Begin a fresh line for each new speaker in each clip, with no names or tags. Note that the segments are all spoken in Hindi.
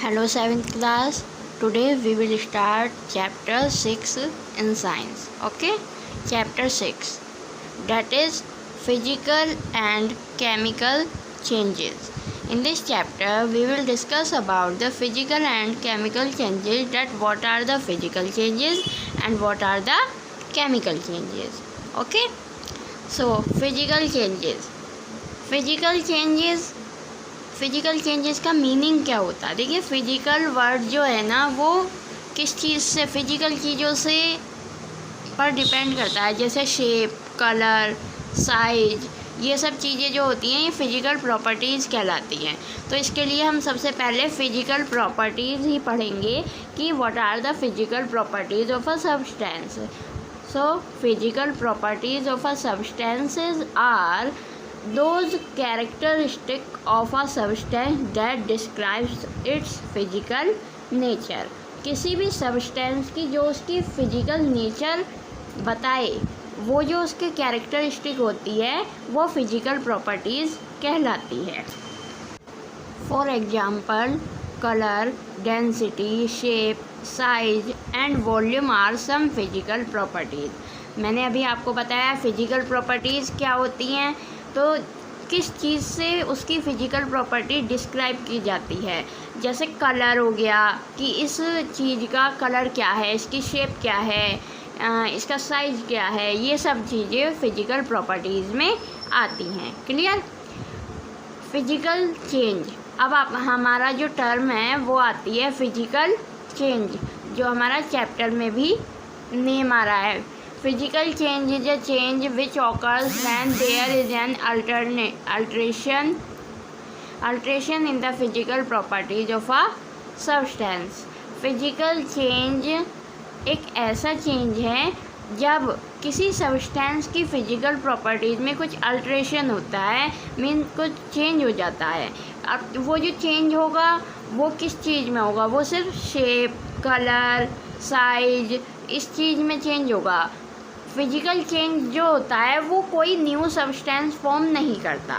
Hello 7th class. Today we will start chapter 6 in science. Okay? Chapter 6, that is physical and chemical changes. In this chapter we will discuss about the physical and chemical changes, that what are the physical changes and what are the chemical changes. Okay? So physical changes का मीनिंग क्या होता है? देखिए, फिजिकल वर्ड जो है ना वो किस चीज़ से, फिजिकल चीज़ों से पर डिपेंड करता है, जैसे शेप, कलर, साइज, ये सब चीज़ें जो होती हैं ये फिजिकल प्रॉपर्टीज़ कहलाती हैं। तो इसके लिए हम सबसे पहले फिजिकल प्रॉपर्टीज़ ही पढ़ेंगे कि what are the physical properties of a substance. So physical properties of a substances are those characteristic of a substance that describes its physical nature। किसी भी सब्सटेंस की जो उसकी फिजिकल नेचर बताए, वो जो उसके कैरेक्टरिस्टिक होती है वो फिजिकल प्रॉपर्टीज़ कहलाती है। For example, colour, density, shape, size and volume are some physical properties. मैंने अभी आपको बताया फिजिकल प्रॉपर्टीज़ क्या होती हैं, तो किस चीज़ से उसकी फ़िज़िकल प्रॉपर्टी डिस्क्राइब की जाती है। जैसे कलर हो गया कि इस चीज़ का कलर क्या है, इसकी शेप क्या है, इसका साइज़ क्या है, ये सब चीज़ें फ़िज़िकल प्रॉपर्टीज़ में आती हैं। क्लियर? फिजिकल चेंज, अब आप हमारा जो टर्म है वो आती है फिजिकल चेंज, जो हमारा चैप्टर में भी नेम आ रहा है। Physical change is a change which occurs when there is an alteration in the physical properties of a substance। Physical change एक ऐसा चेंज है जब किसी सब्सटेंस की फ़िज़िकल प्रॉपर्टीज़ में कुछ अल्ट्रेशन होता है, मीन कुछ चेंज हो जाता है। अब वो जो चेंज होगा वो किस चीज़ में होगा? वो सिर्फ शेप, कलर, साइज, इस चीज़ में चेंज होगा। फिजिकल चेंज जो होता है वो कोई न्यू सब्सटेंस फॉर्म नहीं करता।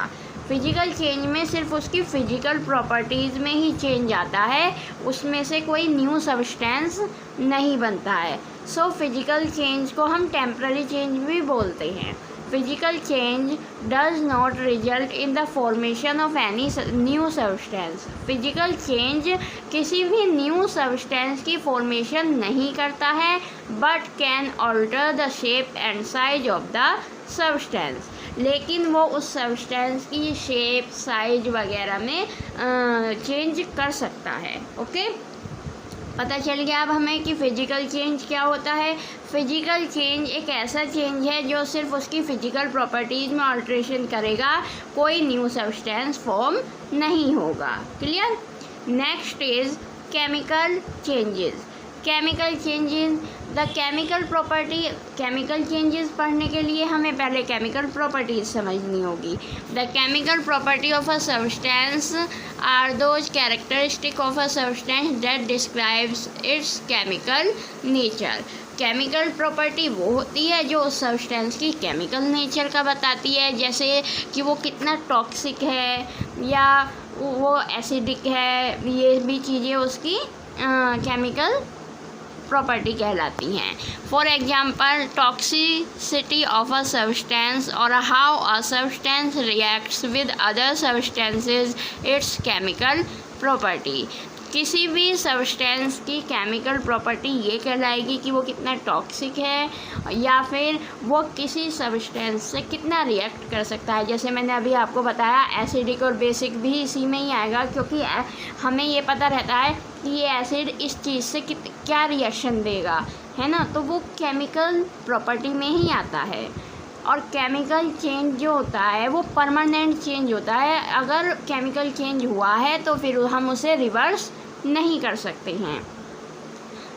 फिजिकल चेंज में सिर्फ उसकी फ़िजिकल प्रॉपर्टीज़ में ही चेंज आता है, उसमें से कोई न्यू सब्सटेंस नहीं बनता है। सो फिजिकल चेंज को हम टेम्पररी चेंज भी बोलते हैं। Physical change does not result in the formation of any new substance. Physical change किसी भी न्यू सब्सटेंस की फॉर्मेशन नहीं करता है, but can alter the shape and size of the substance. लेकिन वो उस सब्सटेंस की शेप, साइज वगैरह में चेंज कर सकता है। ओके, पता चल गया अब हमें कि फ़िजिकल चेंज क्या होता है। फ़िजिकल चेंज एक ऐसा चेंज है जो सिर्फ उसकी फ़िजिकल प्रॉपर्टीज़ में ऑल्ट्रेशन करेगा, कोई न्यू सब्सटेंस फॉर्म नहीं होगा। Clear? Next is chemical changes. Chemical changes, the chemical changes पढ़ने के लिए हमें पहले केमिकल प्रॉपर्टीज़ समझनी होगी। The chemical property of a substance are those characteristic of a substance that describes its chemical nature. Chemical property वो होती है जो उस सब्सटेंस की केमिकल नेचर का बताती है, जैसे कि वो कितना टॉक्सिक है या वो एसिडिक है, ये भी चीज़ें उसकी केमिकल प्रॉपर्टी कहलाती हैं। For example, toxicity of a substance और how a substance reacts with other substances, it's chemical property. किसी भी सब्सटेंस की केमिकल प्रॉपर्टी ये कहलाएगी कि वो कितना टॉक्सिक है या फिर वो किसी सब्सटेंस से कितना रिएक्ट कर सकता है। जैसे मैंने अभी आपको बताया, एसिडिक और बेसिक भी इसी में ही आएगा, क्योंकि हमें ये पता रहता है कि ये एसिड इस चीज़ से क्या रिएक्शन देगा, है ना, तो वो केमिकल प्रॉपर्टी में ही आता है। और केमिकल चेंज जो होता है वो परमानेंट चेंज होता है। अगर केमिकल चेंज हुआ है तो फिर हम उसे रिवर्स नहीं कर सकते हैं।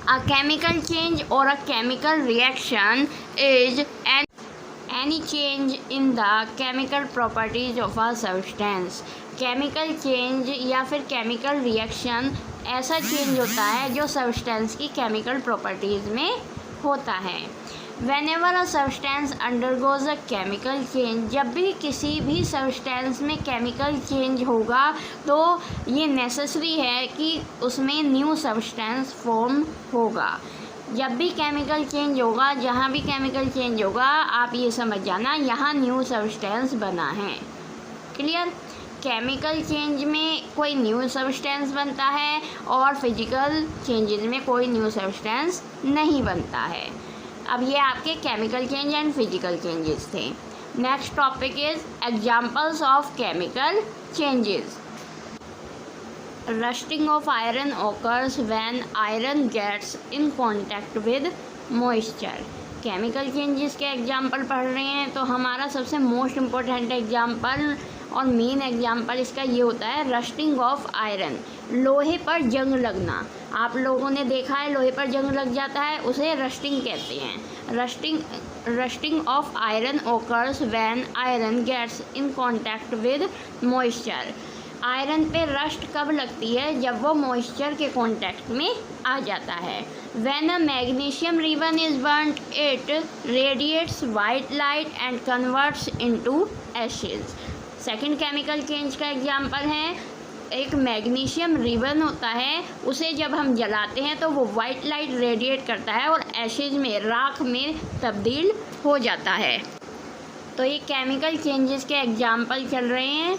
अ केमिकल चेंज और a chemical reaction is any change in the chemical properties of a substance. Chemical change या फिर केमिकल रिएक्शन ऐसा चेंज होता है जो सब्सटेंस की केमिकल प्रॉपर्टीज़ में होता है। Whenever a substance undergoes a chemical change, जब भी किसी भी substance में chemical change होगा तो ये necessary है कि उसमें new substance form होगा। जब भी केमिकल चेंज होगा, जहाँ भी केमिकल चेंज होगा, आप ये समझ जाना यहाँ न्यू सब्सटेंस बना है। क्लियर? केमिकल चेंज में कोई न्यू सब्सटेंस बनता है और फिजिकल चेंजेस में कोई न्यू सब्सटेंस नहीं बनता है। अब ये आपके chemical change and physical changes थे। Next topic is examples of chemical changes. Rusting of iron occurs when iron gets in contact with moisture। Chemical changes के एग्जाम्पल पढ़ रहे हैं तो हमारा सबसे मोस्ट इम्पोर्टेंट एग्जाम्पल और मेन एग्जाम्पल इसका ये होता है रस्टिंग ऑफ आयरन, लोहे पर जंग लगना। आप लोगों ने देखा है लोहे पर जंग लग जाता है, उसे रस्टिंग कहते हैं। Rusting of iron occurs when iron gets in contact with moisture. Iron पे रस्ट कब लगती है? जब वो मॉइस्चर के कांटेक्ट में आ जाता है। When a magnesium ribbon is burned it radiates white light and converts into Ashes. Second chemical change का एग्जांपल है, एक मैग्नीशियम रिबन होता है, उसे जब हम जलाते हैं तो वो वाइट लाइट रेडिएट करता है और एशेज में, राख में तब्दील हो जाता है। तो ये केमिकल चेंजेस के एग्जांपल चल रहे हैं।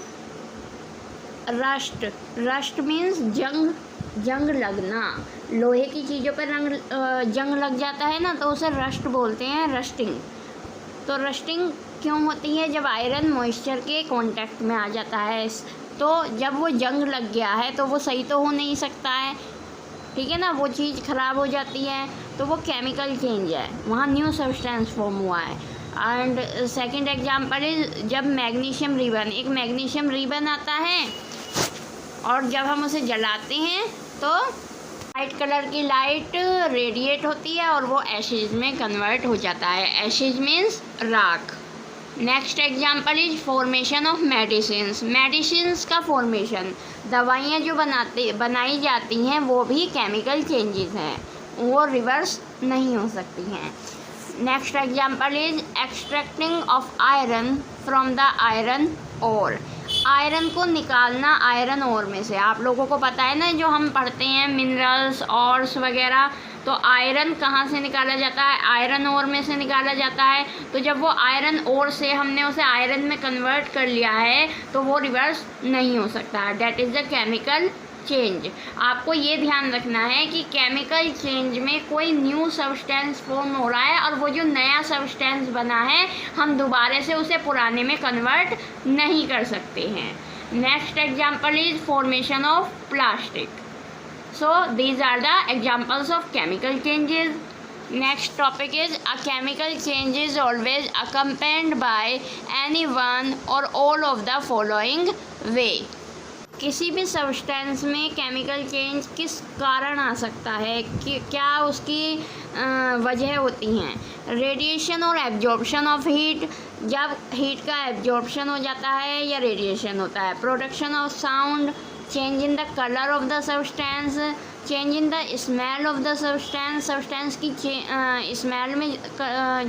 रस्ट मीन्स जंग लगना। लोहे की चीज़ों पर जंग लग जाता है ना, तो उसे रस्ट बोलते हैं, रस्टिंग। तो रस्टिंग क्यों होती है? जब आयरन मॉइस्चर के कांटेक्ट में आ जाता है, तो जब वो जंग लग गया है तो वो सही तो हो नहीं सकता है, ठीक है ना, वो चीज़ ख़राब हो जाती है, तो वो केमिकल चेंज है, वहाँ न्यू सब्सटेंस फॉर्म हुआ है। एंड सेकंड एग्जांपल इज जब मैग्नीशियम रिबन, एक मैग्नीशियम रिबन आता है और जब हम उसे जलाते हैं तो वाइट कलर की लाइट रेडिएट होती है और वो एशेज में कन्वर्ट हो जाता है। एशेज मीन्स राख। Next example is formation of medicines. Medicines का फॉर्मेशन, दवाइयाँ जो बनाई जाती हैं वो भी केमिकल चेंजेस हैं, वो रिवर्स नहीं हो सकती हैं। Next example is extracting of iron from the iron ore. Iron को निकालना आयरन ओर में से। आप लोगों को पता है ना, जो हम पढ़ते हैं मिनरल्स ऑर्स वगैरह, तो आयरन कहाँ से निकाला जाता है? आयरन ओर में से निकाला जाता है। तो जब वो आयरन ओर से हमने उसे आयरन में कन्वर्ट कर लिया है तो वो रिवर्स नहीं हो सकता है। That is the chemical change. आपको ये ध्यान रखना है कि केमिकल चेंज में कोई न्यू सब्सटेंस फॉर्म हो रहा है और वो जो नया सब्सटेंस बना है हम दोबारा से उसे पुराने में कन्वर्ट नहीं कर सकते हैं। Next example is formation of plastic. So these are the examples of chemical changes. Next topic is a chemical change is always accompanied by any one और all of the following way. किसी भी सब्सटेंस में केमिकल चेंज किस कारण आ सकता है, कि क्या उसकी वजह होती हैं? रेडिएशन और एब्जॉर्प्शन ऑफ हीट, जब हीट का एब्जॉर्प्शन हो जाता है या रेडिएशन होता है। Production of sound, change in the colour of the substance, change in the smell of the substance, substance की स्मेल में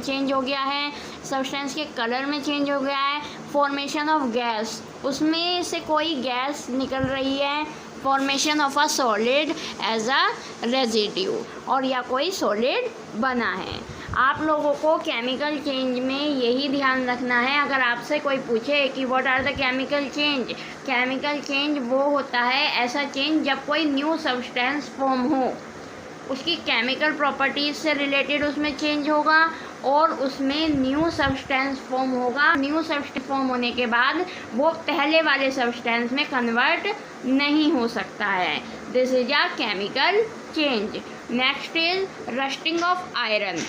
चेंज हो गया है, सब्सटेंस के कलर में चेंज हो गया है। फॉर्मेशन ऑफ गैस, उसमें से कोई गैस निकल रही है। Formation of a solid as a residue, और या कोई सॉलिड बना है। आप लोगों को केमिकल चेंज में यही ध्यान रखना है। अगर आपसे कोई पूछे कि what are the chemical change, chemical change वो होता है ऐसा चेंज जब कोई न्यू सब्सटेंस फॉर्म हो, उसकी केमिकल प्रॉपर्टीज़ से रिलेटेड उसमें चेंज होगा और उसमें न्यू सब्सटेंस फॉर्म होगा। न्यू सब्सटेंस फॉर्म होने के बाद वो पहले वाले सब्सटेंस में कन्वर्ट नहीं हो सकता है। This is a chemical change. Next is rusting of iron.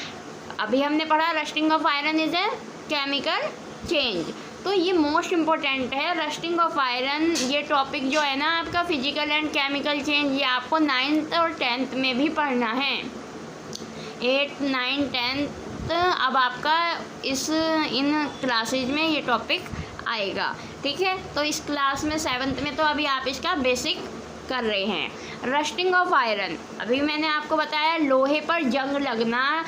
अभी हमने पढ़ा rusting of iron is a chemical change, तो ये मोस्ट इम्पोर्टेंट है। रस्टिंग ऑफ आयरन ये टॉपिक जो है ना आपका फिजिकल एंड केमिकल चेंज, ये आपको 9th और 10th में भी पढ़ना है। 8, 9, 10 अब आपका इन क्लासेज में ये टॉपिक आएगा, ठीक है। तो इस क्लास में 7th में तो अभी आप इसका बेसिक कर रहे हैं। रस्टिंग ऑफ आयरन, अभी मैंने आपको बताया लोहे पर जंग लगना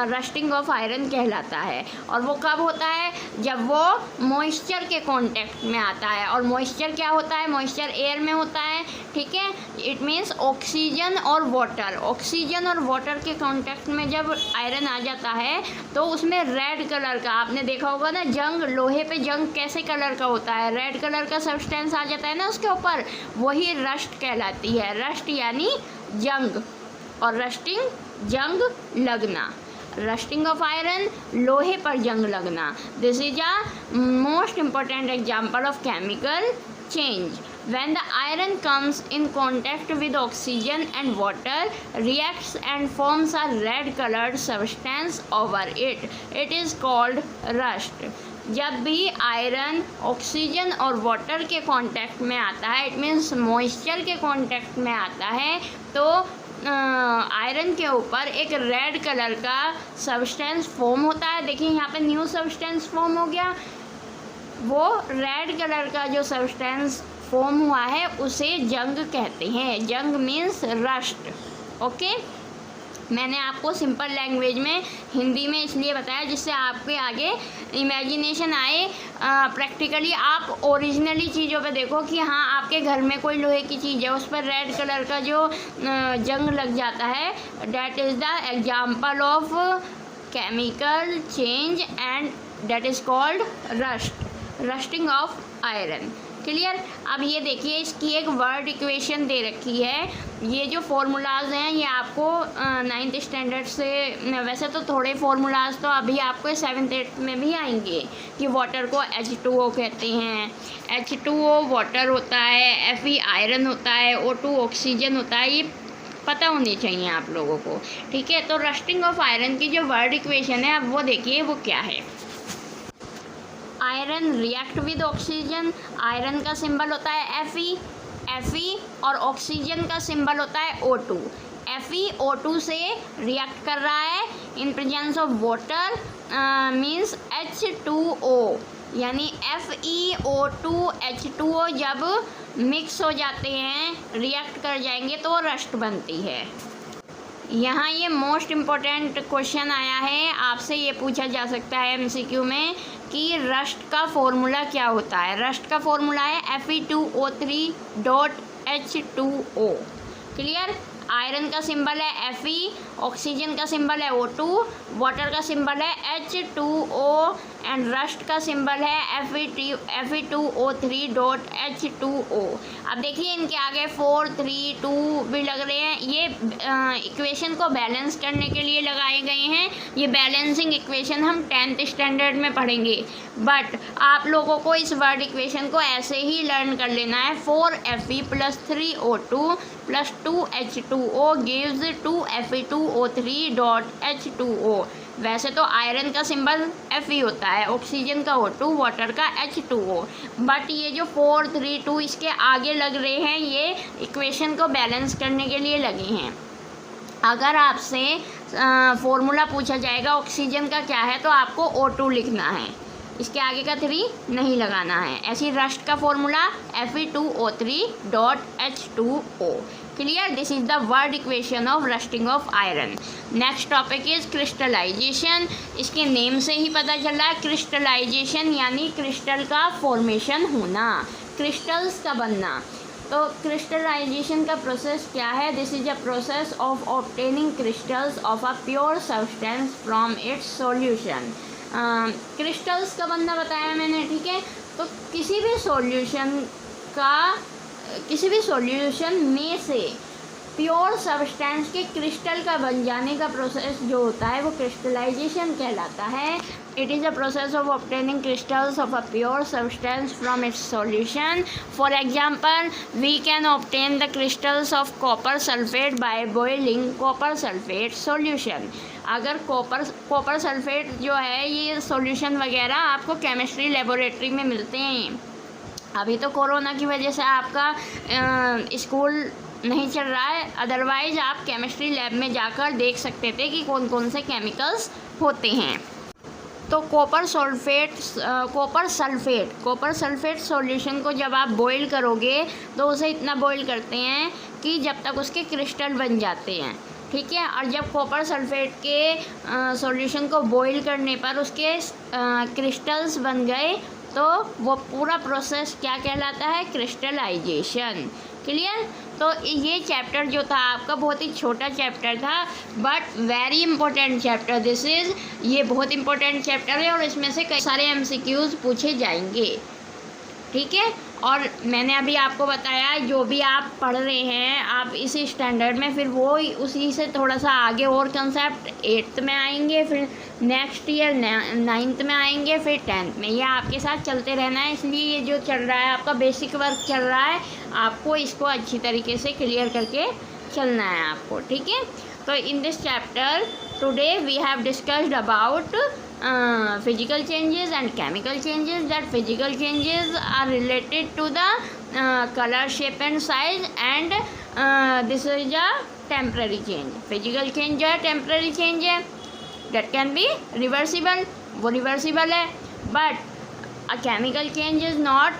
रस्टिंग ऑफ आयरन कहलाता है। और वो कब होता है? जब वो मॉइस्चर के कांटेक्ट में आता है। और मॉइस्चर क्या होता है? मॉइस्चर एयर में होता है, ठीक है। इट मीन्स ऑक्सीजन और वाटर, ऑक्सीजन और वाटर के कांटेक्ट में जब आयरन आ जाता है तो उसमें रेड कलर का, आपने देखा होगा ना, जंग, लोहे पे जंग कैसे कलर का होता है, रेड कलर का सब्सटेंस आ जाता है ना उसके ऊपर, वही रस्ट कहलाती है। रस्ट यानी जंग, और रस्टिंग जंग लगना। रस्टिंग ऑफ आयरन, लोहे पर जंग लगना। This is a most important example of chemical change. When the iron comes in contact with oxygen and water, reacts and forms a red colored substance over it. It is called rust. जब भी आयरन ऑक्सीजन और वाटर के कांटेक्ट में आता है, इट मीन्स मॉइस्चर के कांटेक्ट में आता है, तो आयरन के ऊपर एक रेड कलर का सब्सटेंस फॉर्म होता है। देखिए यहाँ पे न्यू सब्सटेंस फॉर्म हो गया। वो रेड कलर का जो सब्सटेंस फॉर्म हुआ है उसे जंग कहते हैं। जंग मीन्स रस्ट। ओके, मैंने आपको सिंपल लैंग्वेज में हिंदी में इसलिए बताया जिससे आपके आगे इमेजिनेशन आए। प्रैक्टिकली आप ओरिजिनली चीज़ों पे देखो कि हाँ, आपके घर में कोई लोहे की चीज़ है, उस पर रेड कलर का जो जंग लग जाता है, that is the example of chemical change and that is called rust, rusting of iron. Clear? अब ये देखिए, इसकी एक वर्ड इक्वेशन दे रखी है। ये जो फार्मूलाज हैं ये आपको 9th स्टैंडर्ड से, वैसे तो थोड़े फार्मूलाज तो अभी आपको 7th 8th में भी आएंगे कि वाटर को H2O कहते हैं, H2O वाटर होता है, Fe आयरन होता है, O2 ऑक्सीजन होता है। ये पता होनी चाहिए आप लोगों को, ठीक है। तो रस्टिंग ऑफ आयरन की जो वर्ड इक्वेशन है, अब वो देखिए वो क्या है। Iron react with oxygen, iron का सिंबल होता है Fe और ऑक्सीजन का सिंबल होता है O2। Fe O2 से रिएक्ट कर रहा है in presence of water, means H2O, यानी FeO2 H2O जब मिक्स हो जाते हैं, रिएक्ट कर जाएंगे तो रस्ट बनती है। यहाँ ये मोस्ट इम्पॉर्टेंट क्वेश्चन आया है, आपसे ये पूछा जा सकता है MCQ में कि रस्ट का फॉर्मूला क्या होता है। रस्ट का फॉर्मूला है Fe2O3.H2O। क्लियर? आयरन का सिंबल है Fe, ऑक्सीजन का सिंबल है O2, वाटर का सिंबल है H2O एंड रस्ट का सिंबल है Fe2O3.H2O। अब देखिए इनके आगे 4, 3, 2 भी लग रहे हैं। ये इक्वेशन को बैलेंस करने के लिए लगाए गए हैं। ये बैलेंसिंग इक्वेशन हम 10th स्टैंडर्ड में पढ़ेंगे, बट आप लोगों को इस वर्ड इक्वेशन को ऐसे ही लर्न कर लेना है। 4Fe + 3O2 + 2H2O gives 2Fe2O3.H2O। वैसे तो आयरन का सिंबल Fe होता है, ऑक्सीजन का O2, वाटर का H2O, बट ये जो 4, 3, 2 इसके आगे लग रहे हैं, ये इक्वेशन को बैलेंस करने के लिए लगे हैं। अगर आपसे फॉर्मूला पूछा जाएगा ऑक्सीजन का क्या है, तो आपको O2 लिखना है, इसके आगे का 3 नहीं लगाना है। ऐसी रस्ट का formula Fe2O3.H2O। Clear? This is the word equation of rusting of iron. Next topic is crystallization. इसके नेम से ही पता चल रहा है, क्रिस्टलाइजेशन यानी क्रिस्टल का फॉर्मेशन होना, क्रिस्टल्स का बनना। तो क्रिस्टलाइजेशन का प्रोसेस क्या है? This is a process of obtaining crystals of a pure substance from its solution. Crystals का बनना बताया मैंने, ठीक है। तो किसी भी सॉल्यूशन में से प्योर सब्सटेंस के क्रिस्टल का बन जाने का प्रोसेस जो होता है वो क्रिस्टलाइजेशन कहलाता है। It is a process of obtaining crystals of a pure substance from its solution. For example, we can obtain the crystals of copper sulphate by boiling copper sulphate solution. अगर कॉपर सल्फेट जो है, ये सॉल्यूशन वगैरह आपको केमिस्ट्री लेबोरेटरी में मिलते हैं। अभी तो कोरोना की वजह से आपका स्कूल नहीं चल रहा है, अदरवाइज़ आप केमिस्ट्री लैब में जाकर देख सकते थे कि कौन कौन से केमिकल्स होते हैं। तो कॉपर सल्फेट सॉल्यूशन को जब आप बॉईल करोगे तो उसे इतना बॉईल करते हैं कि जब तक उसके क्रिस्टल बन जाते हैं, ठीक है। और जब कॉपर सल्फेट के सॉल्यूशन को बॉईल करने पर उसके क्रिस्टल्स बन गए तो वो पूरा प्रोसेस क्या कहलाता है? क्रिस्टलाइजेशन। क्लियर? तो ये चैप्टर जो था आपका बहुत ही छोटा चैप्टर था, but very important chapter this is. ये बहुत इंपॉर्टेंट चैप्टर है और इसमें से कई सारे MCQs पूछे जाएंगे, ठीक है। और मैंने अभी आपको बताया जो भी आप पढ़ रहे हैं आप इसी स्टैंडर्ड में, फिर वो उसी से थोड़ा सा आगे और कंसेप्ट 8th में आएंगे, फिर नेक्स्ट ईयर 9th में आएंगे, फिर 10th में। ये आपके साथ चलते रहना है, इसलिए ये जो चल रहा है आपका बेसिक वर्क चल रहा है, आपको इसको अच्छी तरीके से क्लियर करके चलना है आपको, ठीक है। तो in this chapter today we have discussed about physical changes and chemical changes. That physical changes are related to the color, shape and size, and this is a temporary change. Physical change जो है temporary change है, that can be reversible, वो reversible है, but a chemical change is not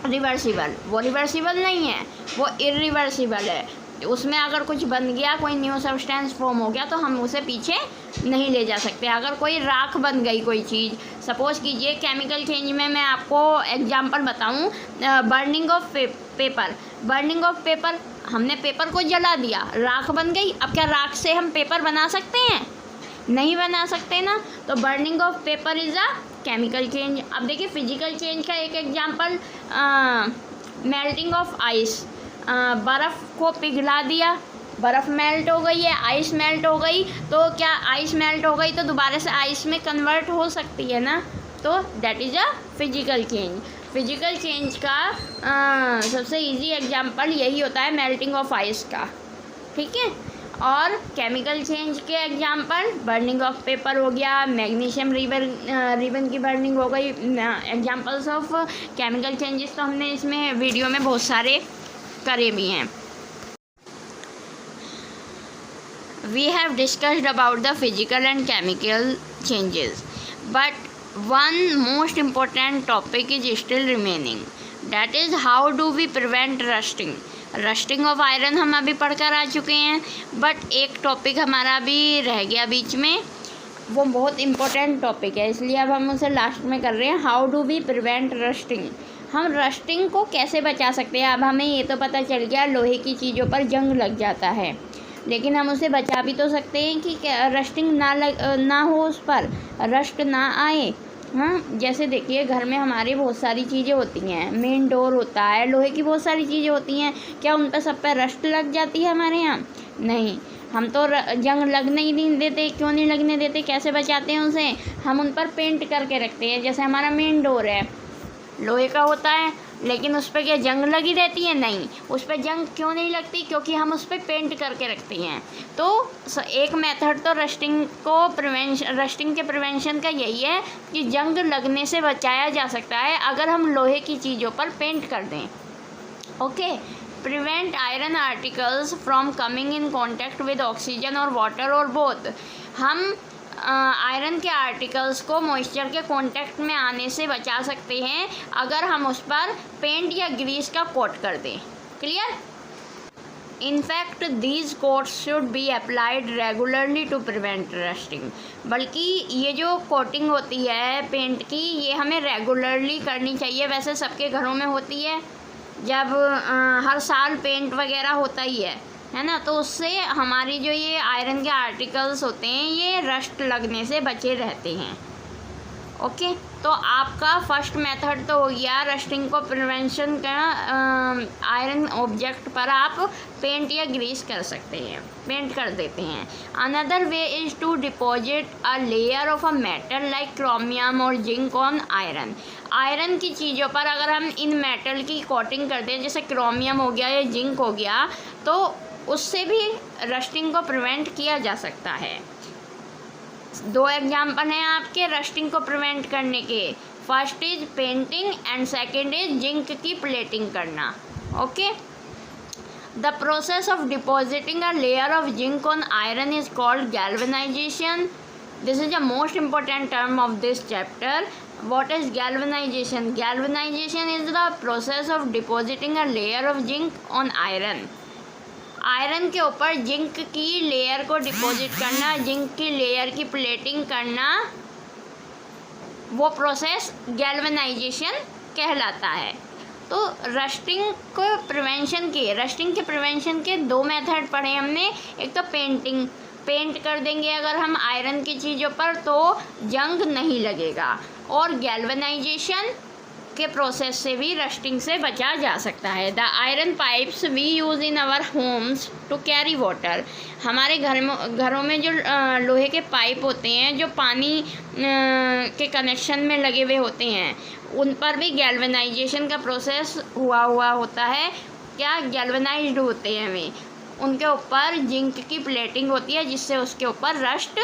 reversible, वो reversible नहीं है, वो irreversible है। उसमें अगर कुछ बन गया, कोई न्यू सब्सटेंस फॉर्म हो गया तो हम उसे पीछे नहीं ले जा सकते। अगर कोई राख बन गई कोई चीज़, सपोज़ कीजिए केमिकल चेंज में मैं आपको एग्जांपल बताऊं, burning of paper. Burning of paper, हमने पेपर को जला दिया, राख बन गई। अब क्या राख से हम पेपर बना सकते हैं? नहीं बना सकते ना। तो burning of paper is a chemical change. अब देखिए फिजिकल चेंज का एक एग्जाम्पल, मेल्टिंग ऑफ आइस। बर्फ़ को पिघला दिया, बर्फ़ मेल्ट हो गई है, आइस मेल्ट हो गई, तो क्या आइस मेल्ट हो गई तो दोबारा से आइस में कन्वर्ट हो सकती है ना, तो that is a physical change. Physical change का सबसे इजी एग्जांपल यही होता है मेल्टिंग ऑफ आइस का, ठीक है। और केमिकल चेंज के एग्जांपल बर्निंग ऑफ पेपर हो गया, मैग्नीशियम रिबन की बर्निंग हो गई। एग्जांपल्स ऑफ केमिकल चेंजेस तो हमने इसमें वीडियो में बहुत सारे करे भी हैं। We have discussed about the physical and chemical changes, but one most important topic is still remaining, that is how do we prevent rusting. Rusting of iron हम अभी पढ़कर आ चुके हैं, बट एक टॉपिक हमारा अभी रह गया बीच में, वो बहुत इम्पोर्टेंट टॉपिक है, इसलिए अब हम उसे लास्ट में कर रहे हैं। How do we prevent rusting, हम रस्टिंग को कैसे बचा सकते हैं। अब हमें ये तो पता चल गया लोहे की चीज़ों पर जंग लग जाता है, लेकिन हम उसे बचा भी तो सकते हैं कि रस्टिंग ना हो, उस पर रस्ट ना आए। हाँ, जैसे देखिए घर में हमारी बहुत सारी चीज़ें होती हैं, मेन डोर होता है, लोहे की बहुत सारी चीज़ें होती हैं, क्या उन पर सब पर रस्ट लग जाती है हमारे यहाँ? नहीं, हम तो जंग लगने ही नहीं देते। क्यों नहीं लगने देते? कैसे बचाते हैं उसे? हम उन पर पेंट करके रखते हैं। जैसे हमारा मेन डोर है, लोहे का होता है, लेकिन उस पर क्या जंग लगी रहती है? नहीं, उस पर जंग क्यों नहीं लगती? क्योंकि हम उस पर पेंट करके रखते हैं। तो एक मेथड तो रस्टिंग के प्रिवेंशन का यही है कि जंग लगने से बचाया जा सकता है अगर हम लोहे की चीज़ों पर पेंट कर दें। Okay, prevent iron articles from coming in contact with oxygen और वाटर और बोथ। हम आयरन के आर्टिकल्स को मॉइस्चर के कांटेक्ट में आने से बचा सकते हैं अगर हम उस पर पेंट या ग्रीस का कोट कर दें। Clear? In fact these coats should be applied regularly to prevent rusting. बल्कि ये जो कोटिंग होती है पेंट की, ये हमें रेगुलरली करनी चाहिए। वैसे सबके घरों में होती है, जब हर साल पेंट वगैरह होता ही है ना, तो उससे हमारी जो ये आयरन के आर्टिकल्स होते हैं ये रस्ट लगने से बचे रहते हैं। ओके, तो आपका फर्स्ट मेथड तो हो गया रस्टिंग को प्रिवेंशन का। आयरन ऑब्जेक्ट पर आप पेंट या ग्रीस कर सकते हैं, पेंट कर देते हैं। Another way is to deposit a layer of a metal like chromium और जिंक ऑन आयरन। आयरन की चीज़ों पर अगर हम इन मेटल की कोटिंग करते हैं, जैसे क्रोमियम हो गया या जिंक हो गया, तो उससे भी रस्टिंग को प्रिवेंट किया जा सकता है। दो एग्जाम्पल हैं आपके रस्टिंग को प्रिवेंट करने के। First is painting and second is zinc की प्लेटिंग करना। Okay, the process of depositing a layer of zinc on iron is called galvanisation. This is the most important term of this chapter. What is galvanization? Galvanization is the process of depositing a layer of zinc on iron. Iron के ऊपर जिंक की लेयर को डिपॉजिट करना, जिंक की लेयर की प्लेटिंग करना, वो प्रोसेस गैल्वेनाइजेशन कहलाता है। तो रस्टिंग के प्रिवेंशन के दो मेथड पढ़े हमने। एक तो पेंट कर देंगे अगर हम आयरन की चीज़ों पर तो जंग नहीं लगेगा, और गैल्वेनाइजेशन के प्रोसेस से भी रस्टिंग से बचा जा सकता है। The iron pipes we use in our homes to carry water. हमारे घरों में जो लोहे के पाइप होते हैं जो पानी के कनेक्शन में लगे हुए होते हैं, उन पर भी गैल्वेनाइजेशन का प्रोसेस हुआ होता है। क्या गैल्वेनाइज्ड होते हैं वे, उनके ऊपर जिंक की प्लेटिंग होती है जिससे उसके ऊपर रस्ट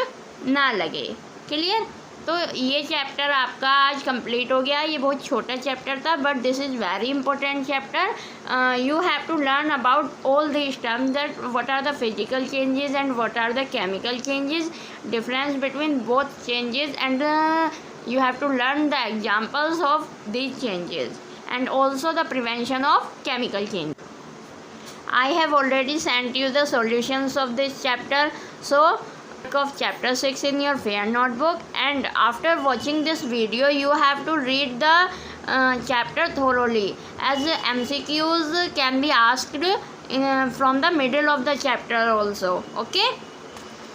ना लगे। क्लियर? तो ये चैप्टर आपका आज कंप्लीट हो गया। ये बहुत छोटा चैप्टर था, but this is very important chapter. You have to learn about all this terms, that what are the physical changes and what are the chemical changes, difference between both changes, and you have to learn the examples of these changes and also the prevention of chemical change. I have already sent you the solutions of this chapter, so of chapter 6 in your fair notebook, and after watching this video you have to read the chapter thoroughly, as MCQs can be asked from the middle of the chapter also. Okay.